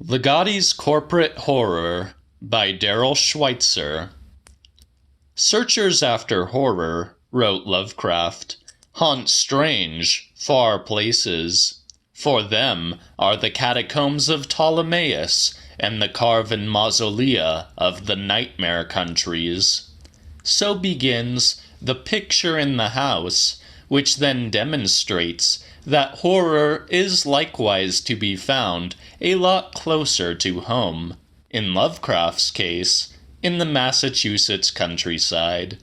Ligotti's Corporate Horror by Darrell Schweitzer. Searchers after horror, wrote Lovecraft, haunt strange, far places. For them are the catacombs of Ptolemais and the carven mausolea of the nightmare countries. So begins The Picture in the House, which then demonstrates that horror is likewise to be found a lot closer to home, in Lovecraft's case, in the Massachusetts countryside.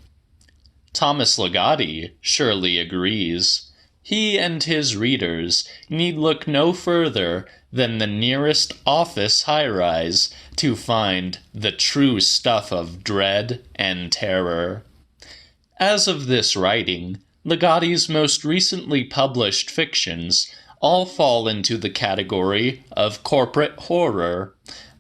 Thomas Ligotti surely agrees. He and his readers need look no further than the nearest office high-rise to find the true stuff of dread and terror. As of this writing, Ligotti's most recently published fictions all fall into the category of corporate horror,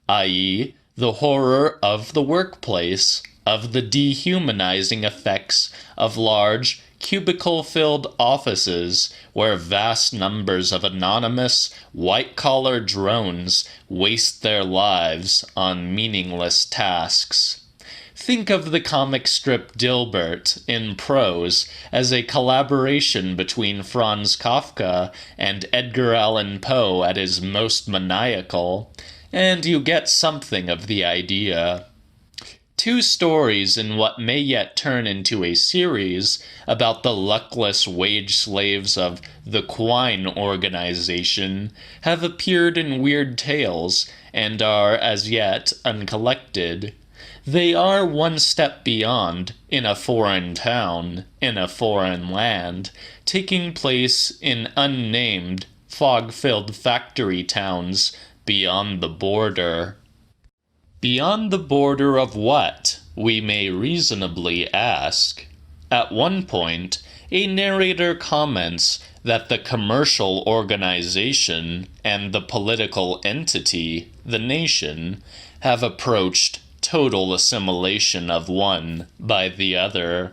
i.e., the horror of the workplace, of the dehumanizing effects of large, cubicle-filled offices where vast numbers of anonymous, white-collar drones waste their lives on meaningless tasks. Think of the comic strip Dilbert in prose as a collaboration between Franz Kafka and Edgar Allan Poe at his most maniacal, and you get something of the idea. Two stories in what may yet turn into a series about the luckless wage slaves of the Quine Organization have appeared in Weird Tales and are as yet uncollected. They are one step beyond, in a foreign town, in a foreign land, taking place in unnamed, fog-filled factory towns beyond the border. Beyond the border of what, we may reasonably ask? At one point, a narrator comments that the commercial organization and the political entity, the nation, have approached total assimilation of one by the other.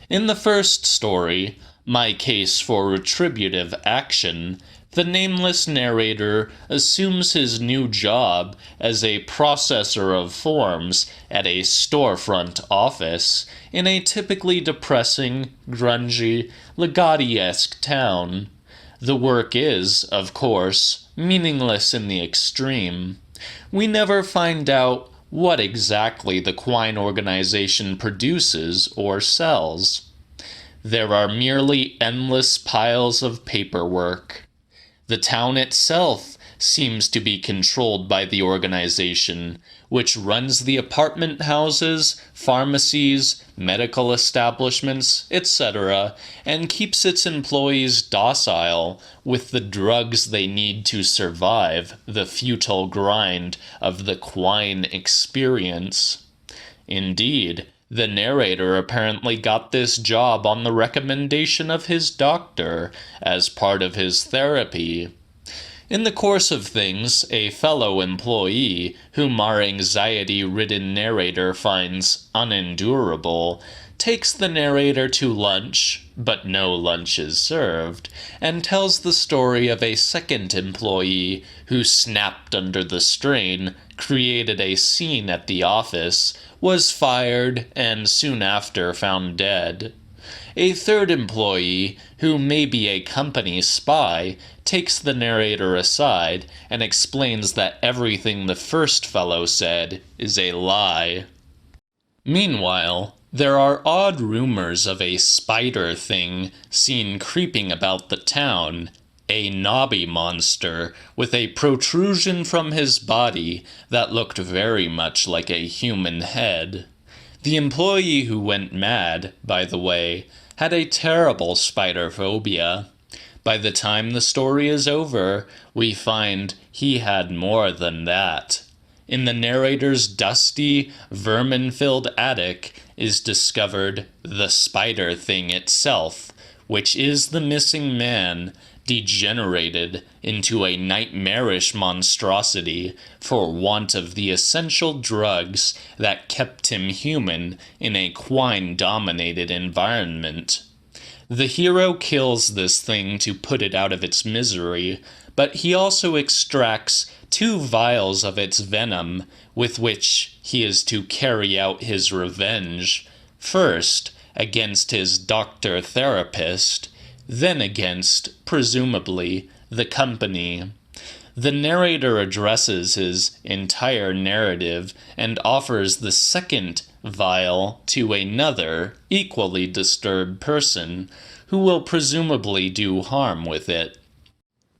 In the first story, My Case for Retributive Action, the nameless narrator assumes his new job as a processor of forms at a storefront office in a typically depressing, grungy, Ligotti-esque town. The work is, of course, meaningless in the extreme. We never find out what exactly the Quine Organization produces or sells. There are merely endless piles of paperwork. The town itself seems to be controlled by the organization, which runs the apartment houses, pharmacies, medical establishments, etc., and keeps its employees docile with the drugs they need to survive the futile grind of the Quine experience. Indeed, the narrator apparently got this job on the recommendation of his doctor as part of his therapy. In the course of things, a fellow employee, whom our anxiety-ridden narrator finds unendurable, takes the narrator to lunch, but no lunch is served, and tells the story of a second employee who snapped under the strain, created a scene at the office, was fired, and soon after found dead. A third employee, who may be a company spy, takes the narrator aside and explains that everything the first fellow said is a lie. Meanwhile, there are odd rumors of a spider thing seen creeping about the town, a knobby monster with a protrusion from his body that looked very much like a human head. The employee who went mad, by the way, had a terrible spider phobia. By the time the story is over, we find he had more than that. In the narrator's dusty, vermin-filled attic is discovered the spider thing itself, which is the missing man, degenerated into a nightmarish monstrosity for want of the essential drugs that kept him human in a Quine-dominated environment. The hero kills this thing to put it out of its misery, but he also extracts 2 vials of its venom, with which he is to carry out his revenge, first against his doctor-therapist, then against, presumably, the company. The narrator addresses his entire narrative and offers the second vial to another, equally disturbed person, who will presumably do harm with it.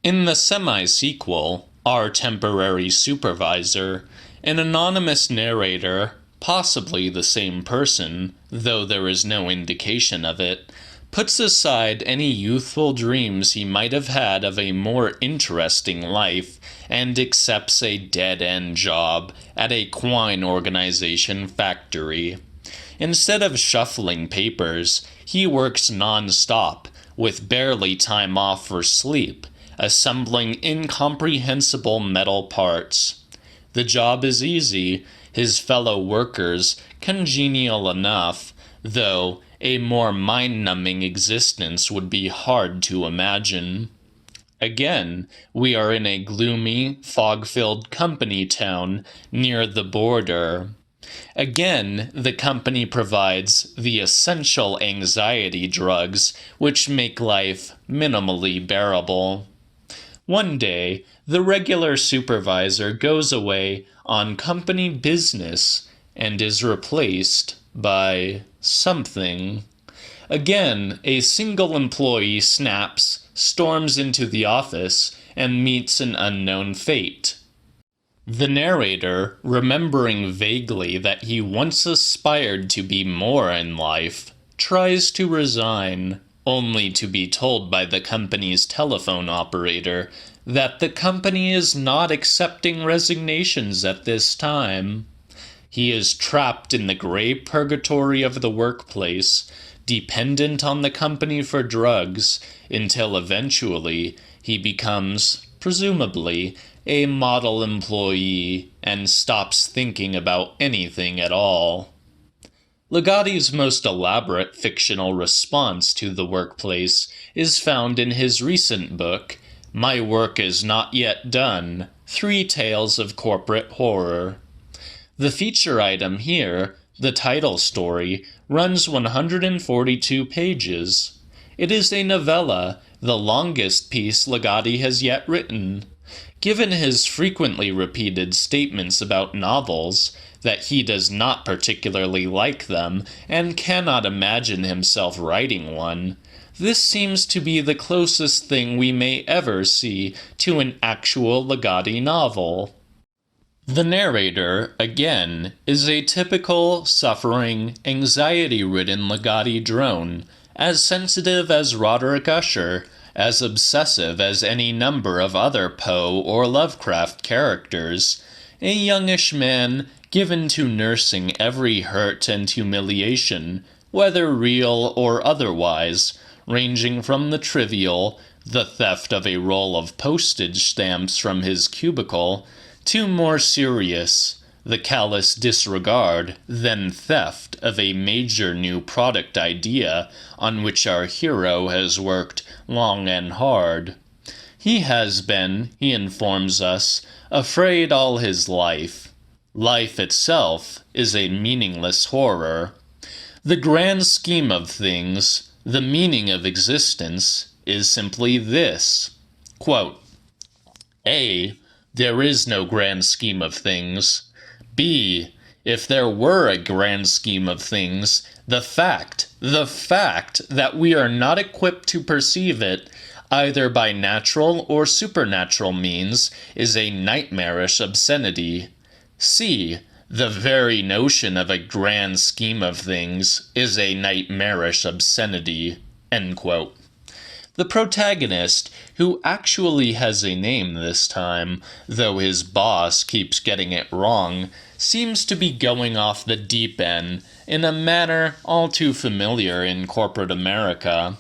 In the semi-sequel, Our Temporary Supervisor, an anonymous narrator, possibly the same person, though there is no indication of it, puts aside any youthful dreams he might have had of a more interesting life and accepts a dead-end job at a Quine Organization factory. Instead of shuffling papers, he works non-stop, with barely time off for sleep, assembling incomprehensible metal parts. The job is easy, his fellow workers congenial enough, though a more mind-numbing existence would be hard to imagine. Again, we are in a gloomy, fog-filled company town near the border. Again, the company provides the essential anxiety drugs which make life minimally bearable. One day, the regular supervisor goes away on company business and is replaced by something. Again, a single employee snaps, storms into the office, and meets an unknown fate. The narrator, remembering vaguely that he once aspired to be more in life, tries to resign, only to be told by the company's telephone operator that the company is not accepting resignations at this time. He is trapped in the gray purgatory of the workplace, dependent on the company for drugs, until eventually he becomes, presumably, a model employee and stops thinking about anything at all. Ligotti's most elaborate fictional response to the workplace is found in his recent book, My Work Is Not Yet Done, 3 Tales of Corporate Horror. The feature item here, the title story, runs 142 pages. It is a novella, the longest piece Ligotti has yet written. Given his frequently repeated statements about novels, that he does not particularly like them and cannot imagine himself writing one, this seems to be the closest thing we may ever see to an actual Ligotti novel. The narrator, again, is a typical, suffering, anxiety-ridden Ligotti drone, as sensitive as Roderick Usher, as obsessive as any number of other Poe or Lovecraft characters, a youngish man given to nursing every hurt and humiliation, whether real or otherwise, ranging from the trivial, the theft of a roll of postage stamps from his cubicle, to more serious, the callous disregard, then theft of a major new product idea on which our hero has worked long and hard. He has been, he informs us, afraid all his life. Life itself is a meaningless horror. The grand scheme of things, the meaning of existence, is simply this. Quote, A. There is no grand scheme of things. B. If there were a grand scheme of things, the fact that we are not equipped to perceive it, either by natural or supernatural means, is a nightmarish obscenity. C. The very notion of a grand scheme of things is a nightmarish obscenity. End quote. The protagonist, who actually has a name this time, though his boss keeps getting it wrong, seems to be going off the deep end in a manner all too familiar in corporate America.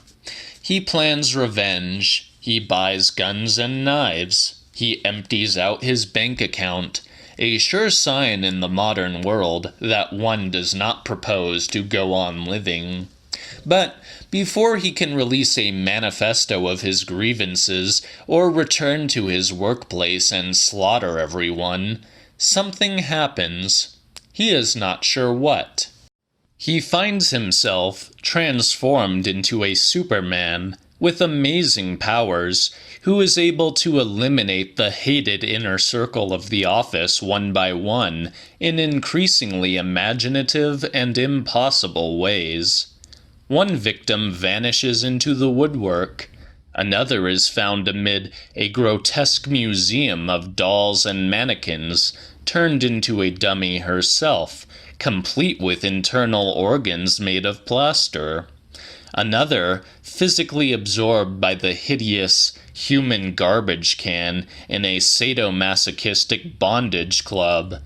He plans revenge, he buys guns and knives, he empties out his bank account, a sure sign in the modern world that one does not propose to go on living. But before he can release a manifesto of his grievances or return to his workplace and slaughter everyone, something happens. He is not sure what. He finds himself transformed into a Superman with amazing powers, who is able to eliminate the hated inner circle of the office one by one in increasingly imaginative and impossible ways. One victim vanishes into the woodwork. Another is found amid a grotesque museum of dolls and mannequins, turned into a dummy herself, complete with internal organs made of plaster. Another, physically absorbed by the hideous human garbage can in a sadomasochistic bondage club.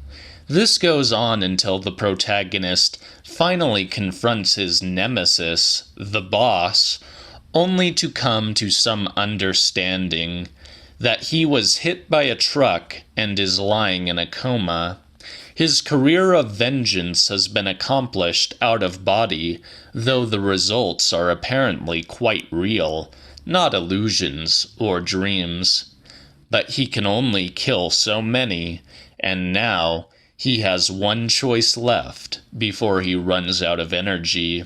This goes on until the protagonist finally confronts his nemesis, the boss, only to come to some understanding that he was hit by a truck and is lying in a coma. His career of vengeance has been accomplished out of body, though the results are apparently quite real, not illusions or dreams. But he can only kill so many, and now he has one choice left before he runs out of energy.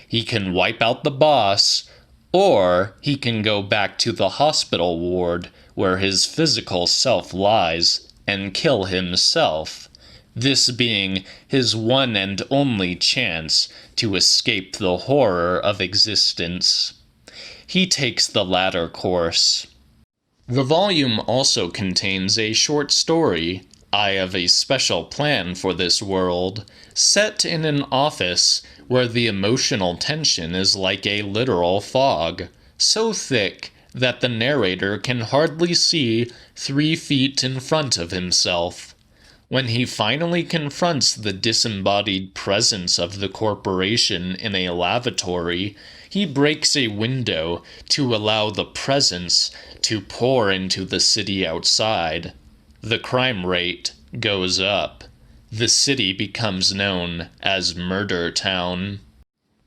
He can wipe out the boss, or he can go back to the hospital ward where his physical self lies and kill himself, this being his one and only chance to escape the horror of existence. He takes the latter course. The volume also contains a short story, I Have a Special Plan for This World, set in an office where the emotional tension is like a literal fog, so thick that the narrator can hardly see 3 feet in front of himself. When he finally confronts the disembodied presence of the corporation in a lavatory, he breaks a window to allow the presence to pour into the city outside. The crime rate goes up. The city becomes known as Murder Town.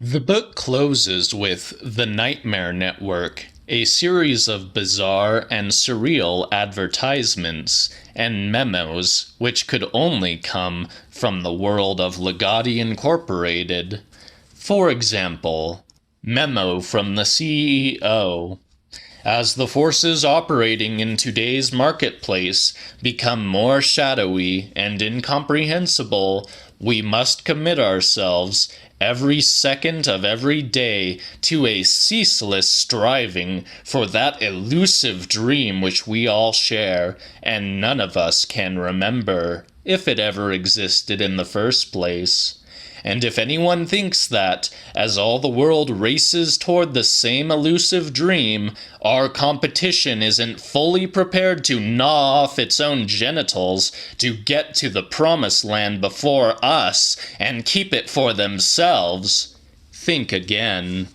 The book closes with The Nightmare Network, a series of bizarre and surreal advertisements and memos which could only come from the world of Ligotti Incorporated. For example, memo from the CEO. As the forces operating in today's marketplace become more shadowy and incomprehensible, we must commit ourselves every second of every day to a ceaseless striving for that elusive dream which we all share and none of us can remember, if it ever existed in the first place. And if anyone thinks that, as all the world races toward the same elusive dream, our competition isn't fully prepared to gnaw off its own genitals to get to the promised land before us and keep it for themselves, think again.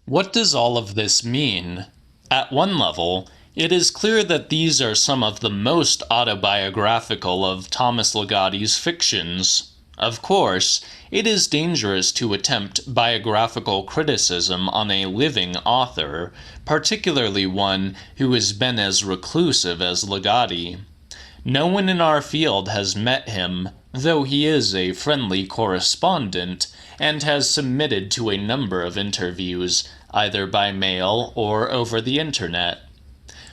What does all of this mean? At one level, it is clear that these are some of the most autobiographical of Thomas Ligotti's fictions. Of course, it is dangerous to attempt biographical criticism on a living author, particularly one who has been as reclusive as Ligotti. No one in our field has met him, though he is a friendly correspondent and has submitted to a number of interviews, either by mail or over the internet.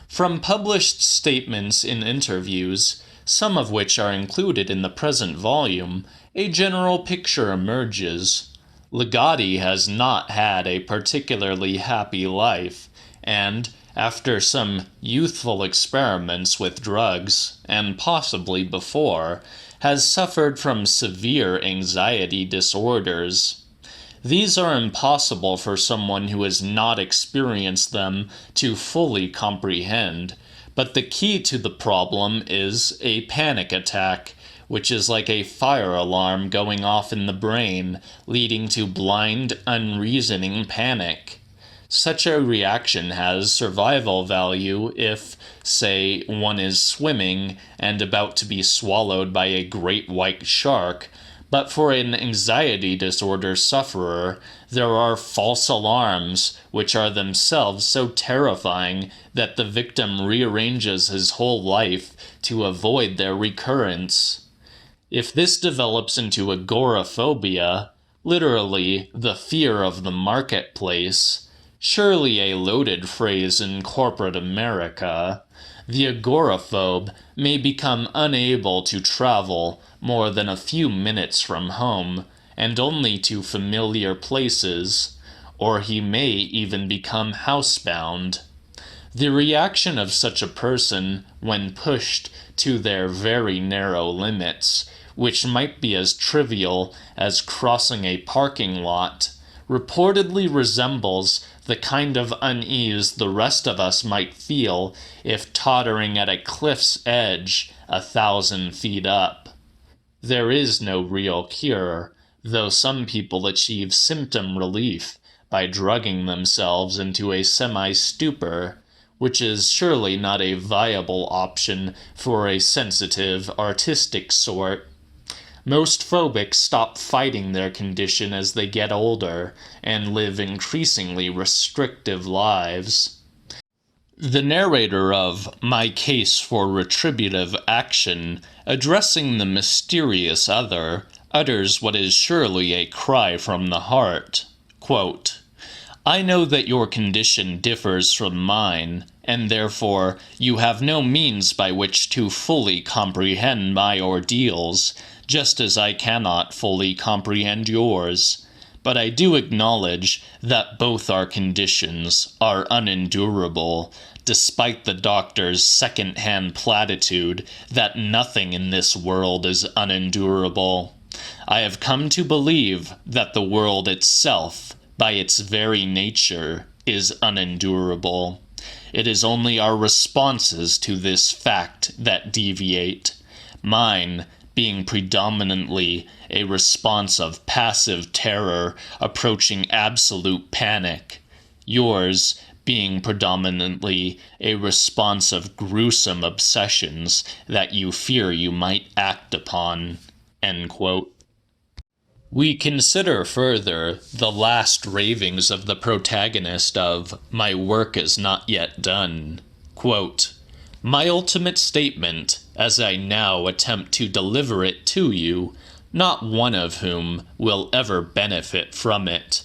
From published statements in interviews, some of which are included in the present volume, a general picture emerges. Ligotti has not had a particularly happy life, and, after some youthful experiments with drugs, and possibly before, has suffered from severe anxiety disorders. These are impossible for someone who has not experienced them to fully comprehend, but the key to the problem is a panic attack, which is like a fire alarm going off in the brain, leading to blind, unreasoning panic. Such a reaction has survival value if, say, one is swimming and about to be swallowed by a great white shark, But for an anxiety disorder sufferer, there are false alarms which are themselves so terrifying that the victim rearranges his whole life to avoid their recurrence. If this develops into agoraphobia, literally the fear of the marketplace, surely a loaded phrase in corporate America, the agoraphobe may become unable to travel more than a few minutes from home, and only to familiar places, or he may even become housebound. The reaction of such a person, when pushed to their very narrow limits, which might be as trivial as crossing a parking lot, reportedly resembles the kind of unease the rest of us might feel if tottering at a cliff's edge 1,000 feet up. There is no real cure, though some people achieve symptom relief by drugging themselves into a semi-stupor, which is surely not a viable option for a sensitive, artistic sort. Most phobics stop fighting their condition as they get older and live increasingly restrictive lives. The narrator of My Case for Retributive Action, addressing the mysterious other, utters what is surely a cry from the heart. Quote, I know that your condition differs from mine, and therefore you have no means by which to fully comprehend my ordeals, just as I cannot fully comprehend yours. But I do acknowledge that both our conditions are unendurable, despite the doctor's second-hand platitude that nothing in this world is unendurable. I have come to believe that the world itself, by its very nature, is unendurable. It is only our responses to this fact that deviate. Mine being predominantly a response of passive terror approaching absolute panic, yours being predominantly a response of gruesome obsessions that you fear you might act upon. End quote. We consider further the last ravings of the protagonist of My Work Is Not Yet Done. Quote, My ultimate statement, as I now attempt to deliver it to you, not one of whom will ever benefit from it.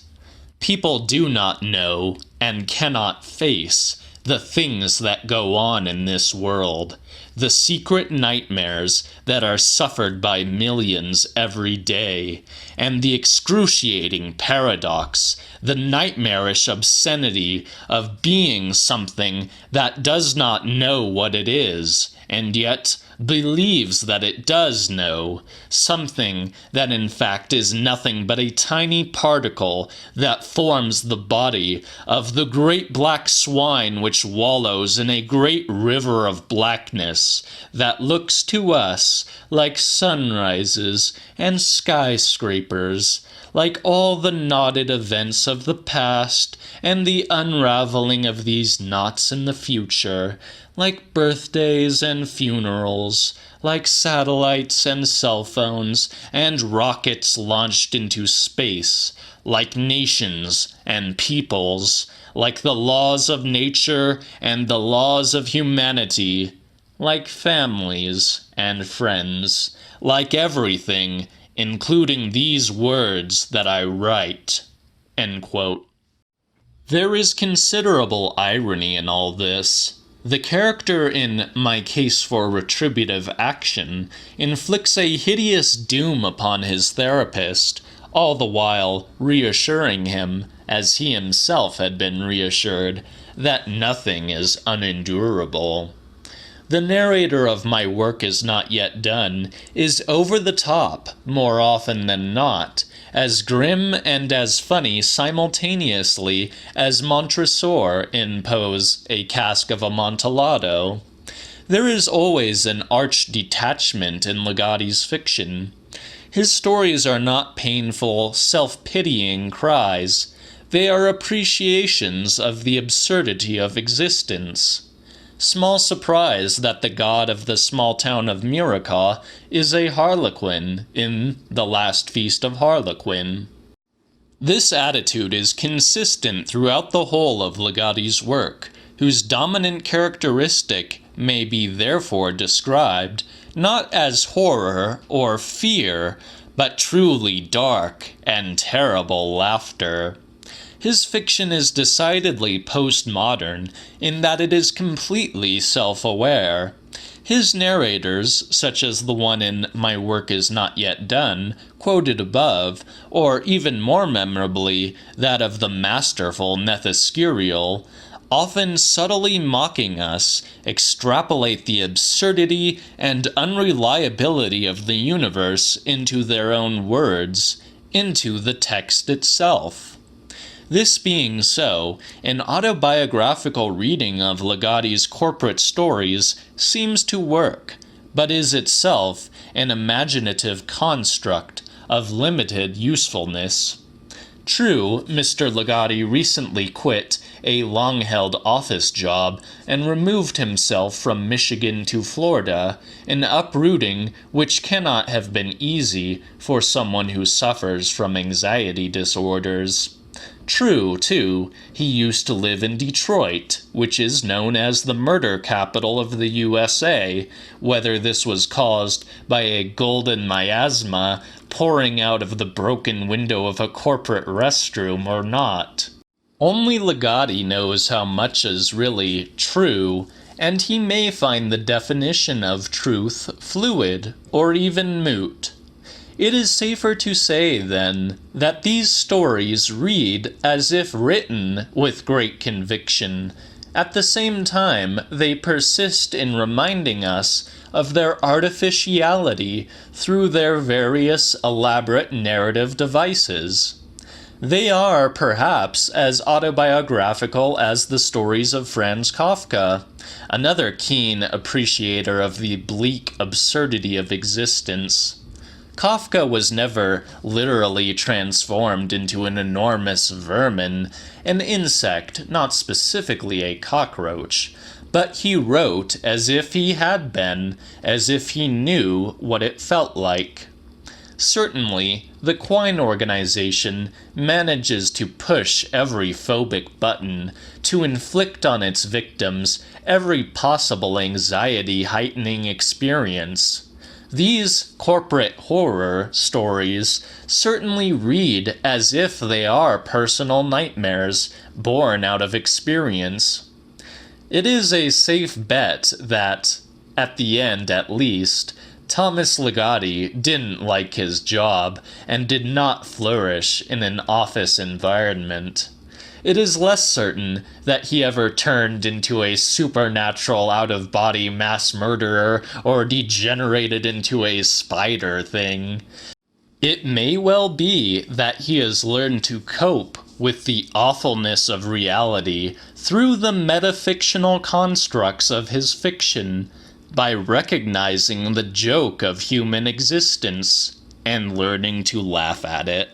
People do not know and cannot face the things that go on in this world, the secret nightmares that are suffered by millions every day, and the excruciating paradox, the nightmarish obscenity of being something that does not know what it is, and yet believes that it does know, something that in fact is nothing but a tiny particle that forms the body of the great black swine which wallows in a great river of blackness that looks to us like sunrises and skyscrapers, like all the knotted events of the past and the unraveling of these knots in the future, like birthdays and funerals, like satellites and cell phones and rockets launched into space, like nations and peoples, like the laws of nature and the laws of humanity, like families and friends, like everything, including these words that I write. End quote. There is considerable irony in all this. The character in My Case for Retributive Action inflicts a hideous doom upon his therapist, all the while reassuring him, as he himself had been reassured, that nothing is unendurable. The narrator of My Work Is Not Yet Done is over the top, more often than not, as grim and as funny simultaneously as Montresor in Poe's A Cask of Amontillado. There is always an arch detachment in Ligotti's fiction. His stories are not painful, self-pitying cries. They are appreciations of the absurdity of existence. Small surprise that the god of the small town of Murica is a harlequin in The Last Feast of Harlequin. This attitude is consistent throughout the whole of Ligotti's work, whose dominant characteristic may be therefore described not as horror or fear, but truly dark and terrible laughter. His fiction is decidedly postmodern in that it is completely self-aware. His narrators, such as the one in My Work Is Not Yet Done, quoted above, or even more memorably, that of the masterful Nethyscurial, often subtly mocking us, extrapolate the absurdity and unreliability of the universe into their own words, into the text itself. This being so, an autobiographical reading of Ligotti's corporate stories seems to work, but is itself an imaginative construct of limited usefulness. True, Mr. Ligotti recently quit a long-held office job and removed himself from Michigan to Florida, an uprooting which cannot have been easy for someone who suffers from anxiety disorders. True, too, he used to live in Detroit, which is known as the murder capital of the USA, whether this was caused by a golden miasma pouring out of the broken window of a corporate restroom or not. Only Ligotti knows how much is really true, and he may find the definition of truth fluid or even moot. It is safer to say, then, that these stories read as if written with great conviction. At the same time, they persist in reminding us of their artificiality through their various elaborate narrative devices. They are, perhaps, as autobiographical as the stories of Franz Kafka, another keen appreciator of the bleak absurdity of existence. Kafka was never literally transformed into an enormous vermin, an insect, not specifically a cockroach, but he wrote as if he had been, as if he knew what it felt like. Certainly, the Quine organization manages to push every phobic button, to inflict on its victims every possible anxiety-heightening experience. These corporate horror stories certainly read as if they are personal nightmares born out of experience. It is a safe bet that, at the end at least, Thomas Ligotti didn't like his job and did not flourish in an office environment. It is less certain that he ever turned into a supernatural out-of-body mass murderer or degenerated into a spider thing. It may well be that he has learned to cope with the awfulness of reality through the metafictional constructs of his fiction, by recognizing the joke of human existence and learning to laugh at it.